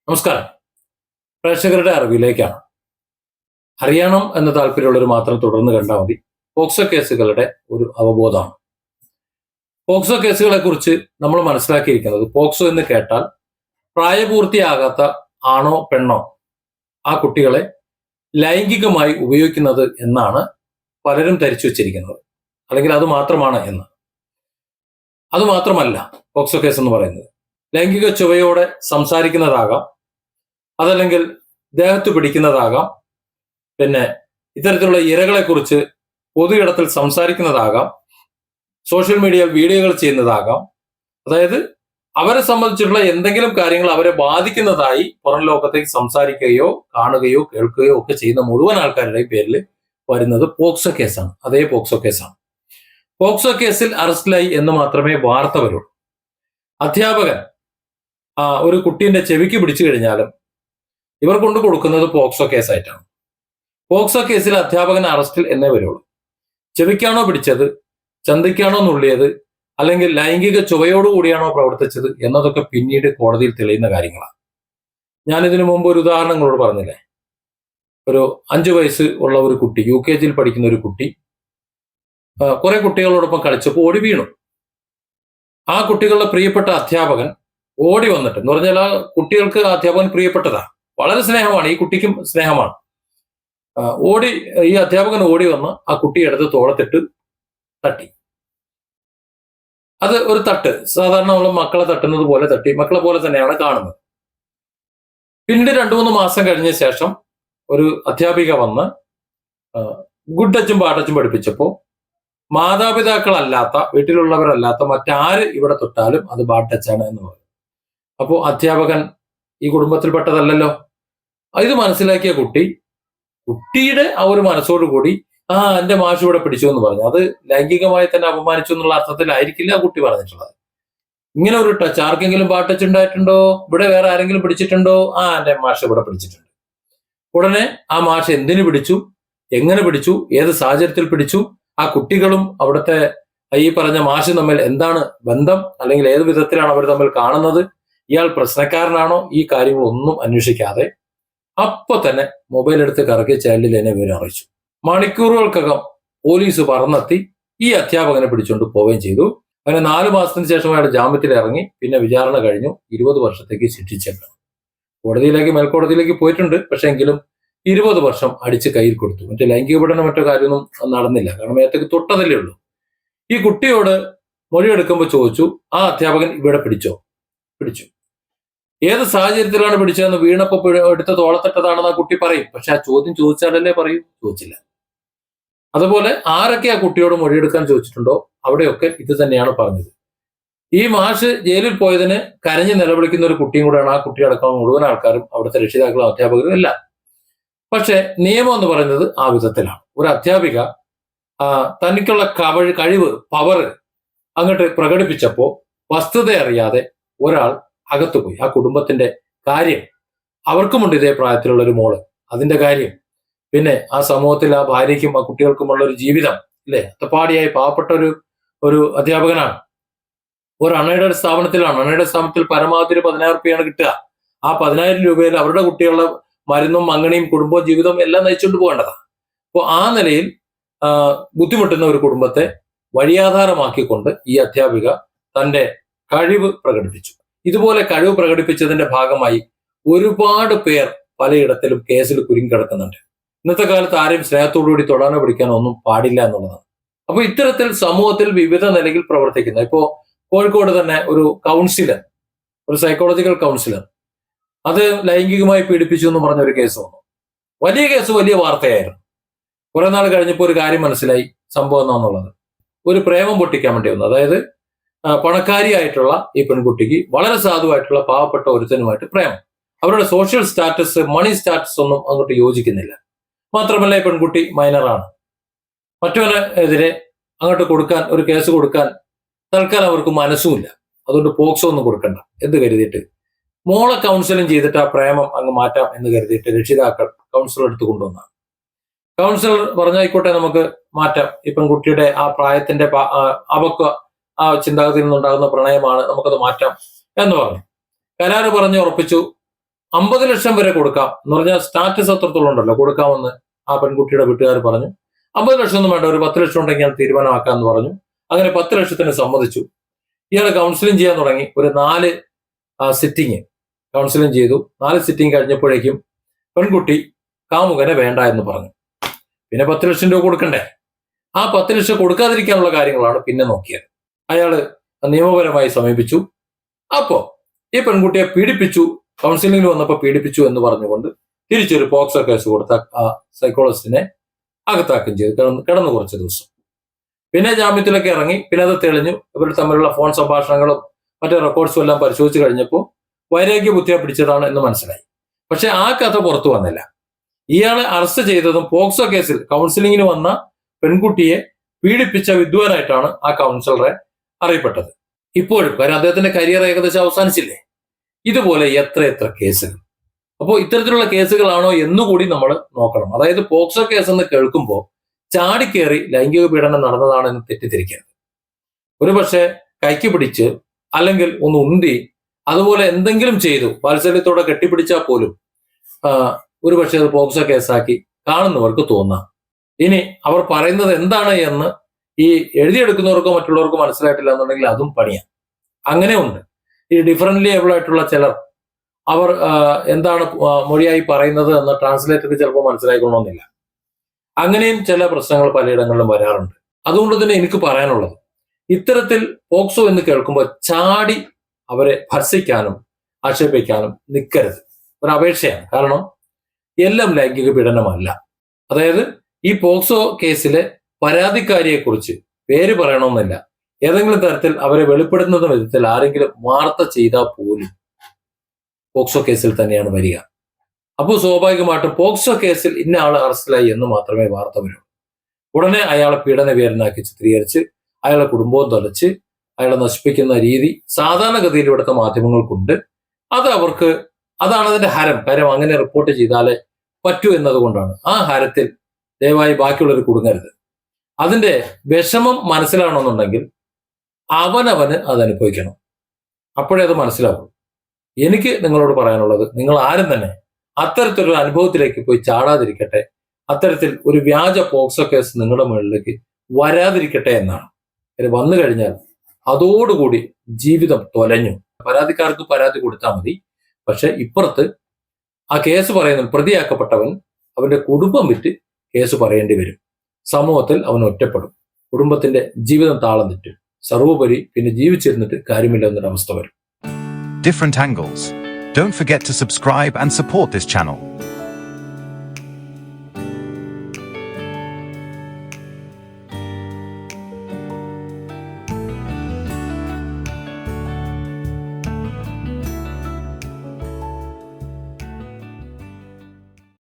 നമസ്കാരം. പ്രേക്ഷകരുടെ അറിവിലേക്കാണ്. അറിയണം എന്ന താല്പര്യമുള്ളവർ മാത്രം തുടർന്ന് കണ്ടാൽ മതി. പോക്സോ കേസുകളുടെ ഒരു അവബോധമാണ്. പോക്സോ കേസുകളെ കുറിച്ച് നമ്മൾ മനസ്സിലാക്കിയിരിക്കുന്നത്, പോക്സോ എന്ന് കേട്ടാൽ പ്രായപൂർത്തിയാകാത്ത ആണോ പെണ്ണോ ആ കുട്ടികളെ ലൈംഗികമായി ഉപയോഗിക്കുന്നത് എന്നാണ് പലരും ധരിച്ചു വച്ചിരിക്കുന്നത്. അല്ലെങ്കിൽ അത് മാത്രമാണ് എന്ന്. അത് മാത്രമല്ല പോക്സോ കേസ് എന്ന് പറയുന്നത്. ലൈംഗിക ചുവയോടെ സംസാരിക്കുന്നതാകാം, അതല്ലെങ്കിൽ ദേഹത്ത് പിടിക്കുന്നതാകാം, പിന്നെ ഇത്തരത്തിലുള്ള ഇരകളെ കുറിച്ച് പൊതുയിടത്തിൽ സംസാരിക്കുന്നതാകാം, സോഷ്യൽ മീഡിയയിൽ വീഡിയോകൾ ചെയ്യുന്നതാകാം. അതായത് അവരെ സംബന്ധിച്ചിട്ടുള്ള എന്തെങ്കിലും കാര്യങ്ങൾ അവരെ ബാധിക്കുന്നതായി പുറം ലോകത്തേക്ക് സംസാരിക്കുകയോ കാണുകയോ കേൾക്കുകയോ ഒക്കെ ചെയ്യുന്ന മുഴുവൻ ആൾക്കാരുടെയും പേരിൽ വരുന്നത് പോക്സോ കേസാണ്. അതേ പോക്സോ കേസാണ്. പോക്സോ കേസിൽ അറസ്റ്റിലായി എന്ന് മാത്രമേ വാർത്ത വരുള്ളൂ. അധ്യാപകൻ ഒരു കുട്ടീന്റെ ചെവിക്ക് പിടിച്ചു കഴിഞ്ഞാലും ഇവർ കൊണ്ട് കൊടുക്കുന്നത് പോക്സോ കേസായിട്ടാണ്. പോക്സോ കേസിൽ അധ്യാപകൻ അറസ്റ്റിൽ എന്നേ വരുള്ളൂ. ചെവിക്കാണോ പിടിച്ചത്, ചന്തിക്കാണോ നുള്ളിയത്, അല്ലെങ്കിൽ ലൈംഗിക ചുവയോടുകൂടിയാണോ പ്രവർത്തിച്ചത് എന്നതൊക്കെ പിന്നീട് കോടതിയിൽ തെളിയുന്ന കാര്യങ്ങളാണ്. ഞാനിതിനു മുമ്പ് ഒരു ഉദാഹരണം നിങ്ങളോട് പറഞ്ഞില്ലേ. ഒരു 5 വയസ്സ് ഉള്ള ഒരു കുട്ടി, UKG പഠിക്കുന്ന ഒരു കുട്ടി കുറെ കുട്ടികളോടൊപ്പം കളിച്ചപ്പോൾ ഓടി വീണു. ആ കുട്ടികളുടെ പ്രിയപ്പെട്ട അധ്യാപകൻ ഓടി വന്നിട്ട്, എന്ന് പറഞ്ഞാൽ ആ കുട്ടികൾക്ക് അധ്യാപകൻ പ്രിയപ്പെട്ടതാണ്, വളരെ സ്നേഹമാണ്, ഈ കുട്ടിക്കും സ്നേഹമാണ്. ഈ അധ്യാപകൻ ഓടി വന്ന് ആ കുട്ടിയെ എടുത്ത് തോളത്തിട്ട് തട്ടി. അത് ഒരു തട്ട്, സാധാരണ നമ്മൾ മക്കളെ തട്ടുന്നത് പോലെ തട്ടി, മക്കളെ പോലെ തന്നെയാണ് കാണുന്നത്. പിന്നീട് 2-3 മാസം കഴിഞ്ഞ ശേഷം ഒരു അധ്യാപിക വന്ന് ഗുഡ് ടച്ചും ബാഡ് ടച്ചും പഠിപ്പിച്ചപ്പോൾ മാതാപിതാക്കളല്ലാത്ത, വീട്ടിലുള്ളവരല്ലാത്ത മറ്റാര് ഇവിടെ തൊട്ടാലും അത് ബാഡ് ടച്ചാണ് എന്ന് പറഞ്ഞു. അപ്പോൾ അധ്യാപകൻ ഈ കുടുംബത്തിൽപ്പെട്ടതല്ലല്ലോ. ഇത് മനസ്സിലാക്കിയ കുട്ടിയുടെ ആ ഒരു മനസ്സോടുകൂടി എന്റെ മാഷ് ഇവിടെ പിടിച്ചു എന്ന് പറഞ്ഞു. അത് ലൈംഗികമായി തന്നെ അപമാനിച്ചു എന്നുള്ള അർത്ഥത്തിലായിരിക്കില്ല ആ കുട്ടി പറഞ്ഞിട്ടുള്ളത്. ഇങ്ങനെ ഒരു ടച്ച്, ആർക്കെങ്കിലും ബാഡ് ടച്ച് ഉണ്ടായിട്ടുണ്ടോ, ഇവിടെ വേറെ ആരെങ്കിലും പിടിച്ചിട്ടുണ്ടോ, എന്റെ മാഷ് ഇവിടെ പിടിച്ചിട്ടുണ്ട്. ഉടനെ ആ മാഷ് എന്തിനു പിടിച്ചു, എങ്ങനെ പിടിച്ചു, ഏത് സാഹചര്യത്തിൽ പിടിച്ചു, ആ കുട്ടികളും അവിടുത്തെ ഈ പറഞ്ഞ മാഷും തമ്മിൽ എന്താണ് ബന്ധം, അല്ലെങ്കിൽ ഏത് വിധത്തിലാണ് അവർ തമ്മിൽ കാണുന്നത്, ഇയാൾ പ്രശ്നക്കാരനാണോ, ഈ കാര്യങ്ങളൊന്നും അന്വേഷിക്കാതെ അപ്പൊ തന്നെ മൊബൈൽ എടുത്ത് കറക്കി ചൈൽഡ് ലൈനെ വിവരം അറിയിച്ചു. മണിക്കൂറുകൾക്കകം പോലീസ് പറന്നെത്തി ഈ അധ്യാപകനെ പിടിച്ചുകൊണ്ട് പോവുകയും ചെയ്തു. അങ്ങനെ 4 മാസത്തിന് ശേഷം അയാൾ ജാമ്യത്തിൽ ഇറങ്ങി. പിന്നെ വിചാരണ കഴിഞ്ഞു. 20 വർഷത്തേക്ക് ശിക്ഷിച്ചേക്കണം. മേൽക്കോടതിയിലേക്ക് പോയിട്ടുണ്ട്. പക്ഷെ എങ്കിലും 20 വർഷം അടിച്ച് കയ്യിൽ കൊടുത്തു. മറ്റേ ലൈംഗിക പഠനം മറ്റോ കാര്യമൊന്നും നടന്നില്ല. കാരണം മേത്തേക്ക് തൊട്ടതല്ലേ ഉള്ളൂ. ഈ കുട്ടിയോട് മൊഴിയെടുക്കുമ്പോൾ ചോദിച്ചു, ആ അധ്യാപകൻ ഇവിടെ പിടിച്ചോ? പിടിച്ചു. ഏത് സാഹചര്യത്തിലാണ് പിടിച്ചതെന്ന്, വീണപ്പോ എടുത്ത് തോളത്തിട്ടതാണെന്ന് ആ കുട്ടി പറയും. പക്ഷെ ആ ചോദ്യം ചോദിച്ചാലല്ലേ പറയൂ, ചോദിച്ചില്ല. അതുപോലെ ആരൊക്കെ ആ കുട്ടിയോട് മൊഴിയെടുക്കാൻ ചോദിച്ചിട്ടുണ്ടോ അവിടെയൊക്കെ ഇത് തന്നെയാണ് പറഞ്ഞത്. ഈ മാഷ് ജയിലിൽ പോയതിന് കരഞ്ഞ് നിലവിളിക്കുന്ന ഒരു കുട്ടിയും കൂടെയാണ്. ആ കുട്ടിയടക്കം മുഴുവൻ ആൾക്കാരും, അവിടുത്തെ രക്ഷിതാക്കളും അധ്യാപകരും എല്ലാം. പക്ഷെ നിയമം എന്ന് പറയുന്നത് ആ വിധത്തിലാണ്. ഒരു അധ്യാപിക തനിക്കുള്ള കഴിവ്, പവർ അങ്ങോട്ട് പ്രകടിപ്പിച്ചപ്പോ വസ്തുത അറിയാതെ ഒരാൾ അകത്തുപോയി. ആ കുടുംബത്തിന്റെ കാര്യം, അവർക്കുമുണ്ട് ഇതേ പ്രായത്തിലുള്ള ഒരു മോള്, അതിന്റെ കാര്യം, പിന്നെ ആ സമൂഹത്തിൽ ആ ഭാര്യയ്ക്കും ആ കുട്ടികൾക്കുമുള്ള ഒരു ജീവിതം, അല്ലെ, അത്തപ്പാടിയായി പാവപ്പെട്ട ഒരു അധ്യാപകനാണ്. ഒരു അൺഎയ്ഡഡ് സ്ഥാപനത്തിലാണ്. അൺഎയ്ഡഡ് സ്ഥാപനത്തിൽ പരമാവധി 10,000 രൂപയാണ് കിട്ടുക. ആ 10,000 രൂപയിൽ അവരുടെ കുട്ടികളുടെ മരുന്നും മങ്ങണിയും കുടുംബവും ജീവിതവും എല്ലാം നയിച്ചുകൊണ്ട് പോകേണ്ടതാണ്. അപ്പോൾ ആ നിലയിൽ ബുദ്ധിമുട്ടുന്ന ഒരു കുടുംബത്തെ വഴിയാധാരമാക്കിക്കൊണ്ട് ഈ അധ്യാപിക തന്റെ കഴിവ് പ്രകടിപ്പിച്ചു. ഇതുപോലെ കഴിവ് പ്രകടിപ്പിച്ചതിന്റെ ഭാഗമായി ഒരുപാട് പേർ പലയിടത്തിലും കേസിൽ കുരുങ്ങിക്കിടക്കുന്നുണ്ട്. ഇന്നത്തെ കാലത്ത് ആരെയും സ്നേഹത്തോടുകൂടി തൊടാനോ പിടിക്കാനോ ഒന്നും പാടില്ല എന്നുള്ളതാണ്. അപ്പൊ ഇത്തരത്തിൽ സമൂഹത്തിൽ വിവിധ നിലയിൽ പ്രവർത്തിക്കുന്ന, ഇപ്പോ കോഴിക്കോട് തന്നെ ഒരു കൗൺസിലർ, ഒരു സൈക്കോളജിക്കൽ കൗൺസിലർ, അത് ലൈംഗികമായി പീഡിപ്പിച്ചു എന്ന് പറഞ്ഞ ഒരു കേസ് വന്നു. വലിയ കേസ്, വലിയ വാർത്തയായിരുന്നു. കുറെ നാൾ കഴിഞ്ഞപ്പോൾ ഒരു കാര്യം മനസ്സിലായി സംഭവം എന്നാന്നുള്ളത്. ഒരു പ്രേമം പൊട്ടിക്കാൻ വേണ്ടി വന്നു. അതായത് പണക്കാരിയായിട്ടുള്ള ഈ പെൺകുട്ടിക്ക് വളരെ സാധുവായിട്ടുള്ള പാവപ്പെട്ട ഒരുത്തനുമായിട്ട് പ്രേമം. അവരുടെ സോഷ്യൽ സ്റ്റാറ്റസ്, മണി സ്റ്റാറ്റസ് ഒന്നും അങ്ങോട്ട് യോജിക്കുന്നില്ല. മാത്രമല്ല ഈ പെൺകുട്ടി മൈനറാണ്. മറ്റവനെതിരെ അങ്ങോട്ട് കൊടുക്കാൻ, ഒരു കേസ് കൊടുക്കാൻ തൽക്കാലം അവർക്ക് മനസ്സുമില്ല. അതുകൊണ്ട് പോക്സോ ഒന്നും കൊടുക്കണ്ട എന്ന് കരുതിയിട്ട് മോളെ കൗൺസിലിംഗ് ചെയ്തിട്ട് ആ പ്രേമം അങ്ങ് മാറ്റാം എന്ന് കരുതിയിട്ട് രക്ഷിതാക്കൾ കൗൺസിലർ എടുത്ത് കൊണ്ടുവന്നാണ്. കൗൺസിലർ പറഞ്ഞായിക്കോട്ടെ, നമുക്ക് മാറ്റാം, ഈ പെൺകുട്ടിയുടെ ആ പ്രായത്തിന്റെ ആ ചിന്താഗതിയിൽ നിന്നുണ്ടാകുന്ന പ്രണയമാണ്, നമുക്കത് മാറ്റാം എന്ന് പറഞ്ഞു. കരാറ് പറഞ്ഞ് ഉറപ്പിച്ചു. 50 ലക്ഷം വരെ കൊടുക്കാം എന്ന് പറഞ്ഞാൽ സ്റ്റാറ്റസ് അത്രത്തോളം ഉണ്ടല്ലോ, കൊടുക്കാമെന്ന് ആ പെൺകുട്ടിയുടെ വീട്ടുകാർ പറഞ്ഞു. 50 ലക്ഷം ഒന്നും വേണ്ട, ഒരു 10 ലക്ഷം ഉണ്ടെങ്കിൽ തീരുമാനമാക്കാമെന്ന് പറഞ്ഞു. അങ്ങനെ 10 ലക്ഷത്തിന് സമ്മതിച്ചു. ഇയാൾ കൗൺസിലിംഗ് ചെയ്യാൻ തുടങ്ങി. ഒരു 4 സിറ്റിംഗ് കൗൺസിലിംഗ് ചെയ്തു. 4 സിറ്റിംഗ് കഴിഞ്ഞപ്പോഴേക്കും പെൺകുട്ടി കാമുകനെ വേണ്ട എന്ന് പറഞ്ഞു. പിന്നെ 10 ലക്ഷം രൂപ കൊടുക്കണ്ടേ? ആ 10 ലക്ഷം കൊടുക്കാതിരിക്കാനുള്ള കാര്യങ്ങളാണ് പിന്നെ നോക്കിയത്. അയാള് നിയമപരമായി സമീപിച്ചു. അപ്പോ ഈ പെൺകുട്ടിയെ പീഡിപ്പിച്ചു, കൗൺസിലിംഗിൽ വന്നപ്പോൾ പീഡിപ്പിച്ചു എന്ന് പറഞ്ഞുകൊണ്ട് തിരിച്ചൊരു പോക്സോ കേസ് കൊടുത്ത ആ സൈക്കോളജിസ്റ്റിനെ അകത്താക്കുകയും ചെയ്തു. കിടന്നു കുറച്ച് ദിവസം. പിന്നെ ജാമ്യത്തിലൊക്കെ ഇറങ്ങി. പിന്നെ അത് തെളിഞ്ഞു. ഇവർ തമ്മിലുള്ള ഫോൺ സംഭാഷണങ്ങളും മറ്റു റെക്കോർഡ്സും എല്ലാം പരിശോധിച്ച് കഴിഞ്ഞപ്പോൾ വൈരാഗ്യ ബുദ്ധിയെ പിടിച്ചതാണ് എന്ന് മനസ്സിലായി. പക്ഷെ ആ കഥ പുറത്തു വന്നില്ല. ഇയാളെ അറസ്റ്റ് ചെയ്തതും പോക്സോ കേസിൽ കൗൺസിലിംഗിന് വന്ന പെൺകുട്ടിയെ പീഡിപ്പിച്ച വിദ്വാനായിട്ടാണ് ആ കൗൺസിലറെ അറിയപ്പെട്ടത്. ഇപ്പോഴും കാര്യം അദ്ദേഹത്തിന്റെ കരിയർ ഏകദേശം അവസാനിച്ചില്ലേ. ഇതുപോലെ എത്ര കേസുകൾ. അപ്പോൾ ഇത്തരത്തിലുള്ള കേസുകളാണോ എന്നുകൂടി നമ്മൾ നോക്കണം. അതായത് പോക്സോ കേസ് എന്ന് കേൾക്കുമ്പോൾ ചാടിക്കേറി ലൈംഗിക പീഡനം നടന്നതാണെന്ന് തെറ്റിദ്ധരിക്കരുത്. ഒരുപക്ഷെ കൈക്ക് പിടിച്ച് അല്ലെങ്കിൽ ഒന്ന് ഉന്തി അതുപോലെ എന്തെങ്കിലും ചെയ്തു വാത്സല്യത്തോടെ കെട്ടിപ്പിടിച്ചാൽ പോലും ഒരുപക്ഷെ അത് പോക്സോ കേസാക്കി കാണുന്നവർക്ക് തോന്നാം. ഇനി അവർ പറയുന്നത് എന്താണ് എന്ന് ഈ എഴുതിയെടുക്കുന്നവർക്കോ മറ്റുള്ളവർക്കോ മനസ്സിലായിട്ടില്ല എന്നുണ്ടെങ്കിൽ അതും പണിയാം. അങ്ങനെ ഉണ്ട്. ഈ ഡിഫറൻ്റ്ലി ഏബിൾ ആയിട്ടുള്ള ചിലർ അവർ എന്താണ് മൊഴിയായി പറയുന്നത് എന്ന് ട്രാൻസ്ലേറ്റർക്ക് ചിലപ്പോൾ മനസ്സിലായിക്കൊള്ളണമെന്നില്ല. അങ്ങനെയും ചില പ്രശ്നങ്ങൾ പലയിടങ്ങളിലും വരാറുണ്ട്. അതുകൊണ്ട് തന്നെ എനിക്ക് പറയാനുള്ളത്, ഇത്തരത്തിൽ പോക്സോ എന്ന് കേൾക്കുമ്പോൾ ചാടി അവരെ ഭർസിക്കാനും ആക്ഷേപിക്കാനും നിൽക്കരുത്. ഒരു അപേക്ഷയാണ്. കാരണം എല്ലാം ലൈംഗിക പീഡനമല്ല. അതായത് ഈ പോക്സോ കേസിലെ പരാതിക്കാരിയെക്കുറിച്ച് പേര് പറയണമെന്നില്ല. ഏതെങ്കിലും തരത്തിൽ അവരെ വെളിപ്പെടുത്തുന്ന വിധത്തിൽ ആരെങ്കിലും വാർത്ത ചെയ്താൽ പോലും പോക്സോ കേസിൽ തന്നെയാണ് വരിക. അപ്പോൾ സ്വാഭാവികമായിട്ടും പോക്സോ കേസിൽ ഇന്ന ആൾ അറസ്റ്റിലായി എന്ന് മാത്രമേ വാർത്ത വരൂ. ഉടനെ അയാളെ പീഡനവീരനാക്കി ചിത്രീകരിച്ച് അയാളെ കുടുംബവും തൊലച്ച് അയാളെ നശിപ്പിക്കുന്ന രീതി സാധാരണഗതിയിൽ ഇവിടുത്തെ മാധ്യമങ്ങൾക്കുണ്ട്. അതാണ് അതിന്റെ ഹരം. കാര്യം അങ്ങനെ റിപ്പോർട്ട് ചെയ്താലേ പറ്റൂ എന്നതുകൊണ്ടാണ്. ആ ഹരത്തിൽ ദയവായി ബാക്കിയുള്ളവർ കുടുങ്ങരുത്. അതിന്റെ വിഷമം മനസ്സിലാവണമെന്നുണ്ടെങ്കിൽ അവനവന് അത് അനുഭവിക്കണം. അപ്പോഴേ അത് മനസ്സിലാവും. എനിക്ക് നിങ്ങളോട് പറയാനുള്ളത്, നിങ്ങൾ ആരും തന്നെ അത്തരത്തിലൊരു അനുഭവത്തിലേക്ക് പോയി ചാടാതിരിക്കട്ടെ. അത്തരത്തിൽ ഒരു വ്യാജ പോക്സോ കേസ് നിങ്ങളുടെ മുകളിലേക്ക് വരാതിരിക്കട്ടെ എന്നാണ്. വന്നു കഴിഞ്ഞാൽ അതോടുകൂടി ജീവിതം തൊലഞ്ഞു. പരാതിക്കാർക്ക് പരാതി കൊടുത്താൽ മതി. പക്ഷെ ഇപ്പുറത്ത് ആ കേസ് പറയുന്ന പ്രതിയാക്കപ്പെട്ടവൻ അവന്റെ കുടുംബം വിറ്റ് കേസ് പറയേണ്ടി വരും. സമൂഹത്തിൽ അവൻ ഒറ്റപ്പെടും. കുടുംബത്തിന്റെ ജീവിതം താളം തെറ്റും. സർവോപരി പിന്നെ ജീവിച്ചിരുന്നിട്ട് കാര്യമില്ല എന്നൊരവസ്ഥ വരും. Different angles. Don't forget to subscribe and support this channel.